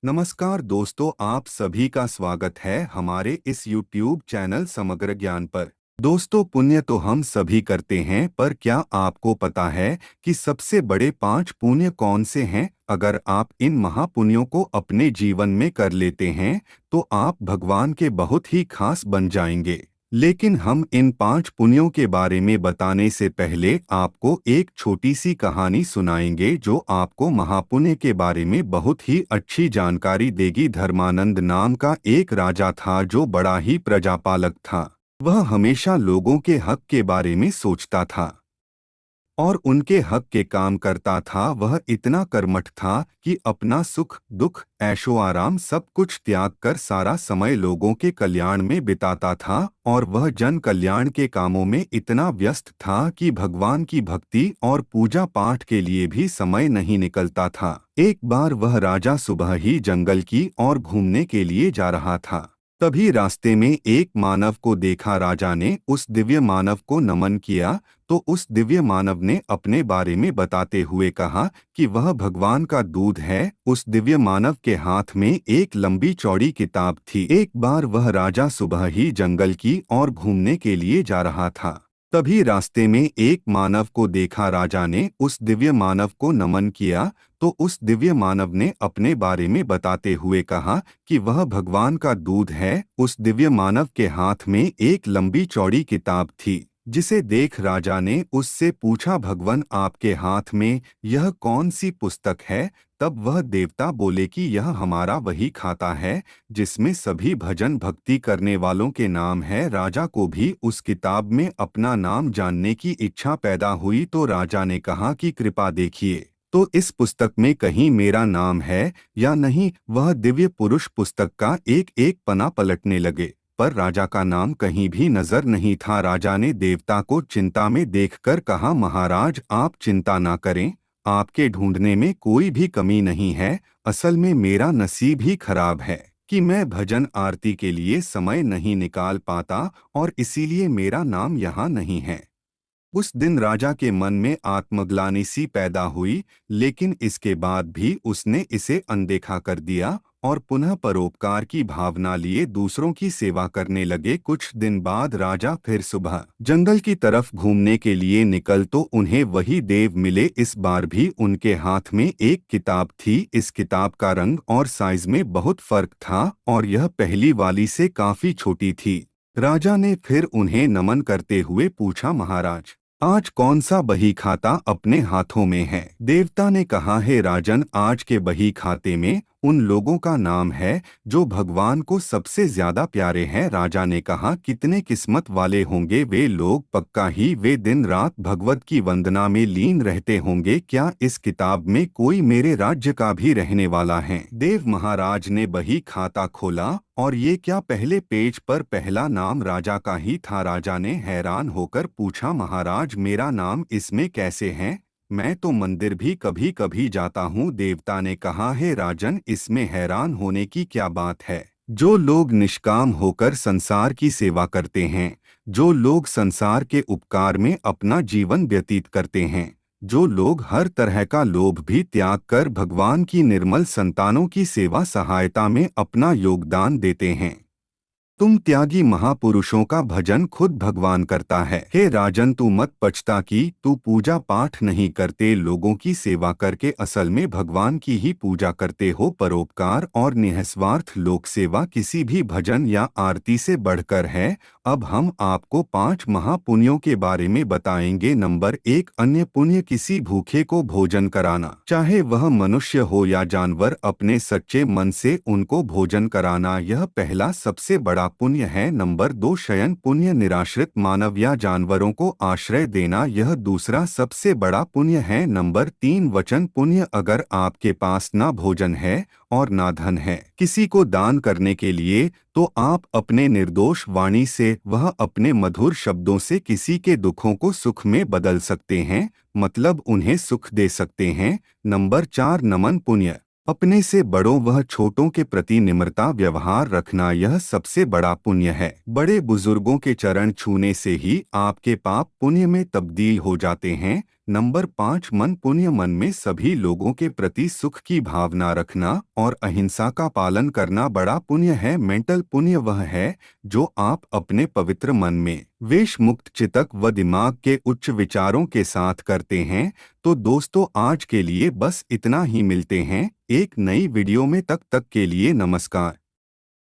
नमस्कार दोस्तों, आप सभी का स्वागत है हमारे इस YouTube चैनल समग्र ज्ञान पर। दोस्तों, पुण्य तो हम सभी करते हैं, पर क्या आपको पता है कि सबसे बड़े 5 पुण्य कौन से हैं? अगर आप इन महापुण्यों को अपने जीवन में कर लेते हैं तो आप भगवान के बहुत ही खास बन जाएंगे। लेकिन हम इन 5 पुण्यों के बारे में बताने से पहले आपको एक छोटी सी कहानी सुनाएंगे जो आपको महापुण्य के बारे में बहुत ही अच्छी जानकारी देगी। धर्मानंद नाम का एक राजा था जो बड़ा ही प्रजापालक था। वह हमेशा लोगों के हक के बारे में सोचता था और उनके हक के काम करता था। वह इतना कर्मठ था कि अपना सुख दुख ऐशो आराम सब कुछ त्याग कर सारा समय लोगों के कल्याण में बिताता था, और वह जन कल्याण के कामों में इतना व्यस्त था कि भगवान की भक्ति और पूजा पाठ के लिए भी समय नहीं निकलता था। एक बार वह राजा सुबह ही जंगल की ओर घूमने के लिए जा रहा था। तभी रास्ते में एक मानव को देखा। राजा ने उस दिव्य मानव को नमन किया तो उस दिव्य मानव ने अपने बारे में बताते हुए कहा कि वह भगवान का दूत है। उस दिव्य मानव के हाथ में एक लंबी चौड़ी किताब थी। एक बार वह राजा सुबह ही जंगल की ओर घूमने के लिए जा रहा था। तभी रास्ते में एक मानव को देखा। राजा ने उस दिव्य मानव को नमन किया तो उस दिव्य मानव ने अपने बारे में बताते हुए कहा कि वह भगवान का दूत है। उस दिव्य मानव के हाथ में एक लंबी चौड़ी किताब थी, जिसे देख राजा ने उससे पूछा, भगवान आपके हाथ में यह कौन सी पुस्तक है? तब वह देवता बोले कि यह हमारा वही खाता है जिसमें सभी भजन भक्ति करने वालों के नाम है। राजा को भी उस किताब में अपना नाम जानने की इच्छा पैदा हुई तो राजा ने कहा कि कृपा देखिए तो इस पुस्तक में कहीं मेरा नाम है या नहीं। वह दिव्य पुरुष पुस्तक का एक एक पन्ना पलटने लगे, पर राजा का नाम कहीं भी नजर नहीं था। राजा ने देवता को चिंता में देखकर कहा, महाराज आप चिंता ना करें, आपके ढूंढने में कोई भी कमी नहीं है। असल में मेरा नसीब ही खराब है कि मैं भजन आरती के लिए समय नहीं निकाल पाता और इसीलिए मेरा नाम यहाँ नहीं है। उस दिन राजा के मन में आत्मग्लानि सी पैदा हुई, लेकिन इसके बाद भी उसने इसे अनदेखा कर दिया और पुनः परोपकार की भावना लिए दूसरों की सेवा करने लगे। कुछ दिन बाद राजा फिर सुबह जंगल की तरफ घूमने के लिए निकल तो उन्हें वही देव मिले। इस बार भी उनके हाथ में एक किताब थी। इस किताब का रंग और साइज में बहुत फर्क था और यह पहली वाली से काफी छोटी थी। राजा ने फिर उन्हें नमन करते हुए पूछा, महाराज आज कौन सा बही खाता अपने हाथों में है? देवता ने कहा, हे राजन, आज के बही खाते में उन लोगों का नाम है जो भगवान को सबसे ज्यादा प्यारे हैं। राजा ने कहा, कितने किस्मत वाले होंगे वे लोग, पक्का ही वे दिन रात भगवत की वंदना में लीन रहते होंगे। क्या इस किताब में कोई मेरे राज्य का भी रहने वाला है? देव महाराज ने बही खाता खोला और ये क्या पहले पेज पर पहला नाम राजा का ही था। राजा ने हैरान होकर पूछा, महाराज मेरा नाम इसमें कैसे है? मैं तो मंदिर भी कभी कभी जाता हूँ। देवता ने कहा, हे राजन, इसमें हैरान होने की क्या बात है? जो लोग निष्काम होकर संसार की सेवा करते हैं, जो लोग संसार के उपकार में अपना जीवन व्यतीत करते हैं, जो लोग हर तरह का लोभ भी त्याग कर भगवान की निर्मल संतानों की सेवा सहायता में अपना योगदान देते हैं, तुम त्यागी महापुरुषों का भजन खुद भगवान करता है। हे राजन, तू मत पछता कि तू पूजा पाठ नहीं करते, लोगों की सेवा करके असल में भगवान की ही पूजा करते हो। परोपकार और निःस्वार्थ लोक सेवा किसी भी भजन या आरती से बढ़कर है। अब हम आपको 5 महापुण्यों के बारे में बताएंगे। नंबर 1, अन्य पुण्य, किसी भूखे को भोजन कराना, चाहे वह मनुष्य हो या जानवर, अपने सच्चे मन से उनको भोजन कराना, यह पहला सबसे बड़ा पुण्य है। नंबर 2, शयन पुण्य, निराश्रित मानव या जानवरों को आश्रय देना, यह दूसरा सबसे बड़ा पुण्य है। नंबर 3, वचन पुण्य, अगर आपके पास ना भोजन है और ना धन है किसी को दान करने के लिए, तो आप अपने निर्दोष वाणी से, वह अपने मधुर शब्दों से किसी के दुखों को सुख में बदल सकते हैं, मतलब उन्हें सुख दे सकते हैं। नंबर 4, नमन पुण्य, अपने से बड़ों व छोटों के प्रति निम्रता व्यवहार रखना, यह सबसे बड़ा पुण्य है। बड़े बुजुर्गों के चरण छूने से ही आपके पाप पुण्य में तब्दील हो जाते हैं। नंबर 5, मन पुण्य। मन में सभी लोगों के प्रति सुख की भावना रखना और अहिंसा का पालन करना बड़ा पुण्य है। मेंटल पुण्य वह है जो आप अपने पवित्र मन में वेश मुक्त चितक व दिमाग के उच्च विचारों के साथ करते हैं। तो दोस्तों, आज के लिए बस इतना ही। मिलते हैं एक नई वीडियो में, तब तक के लिए नमस्कार।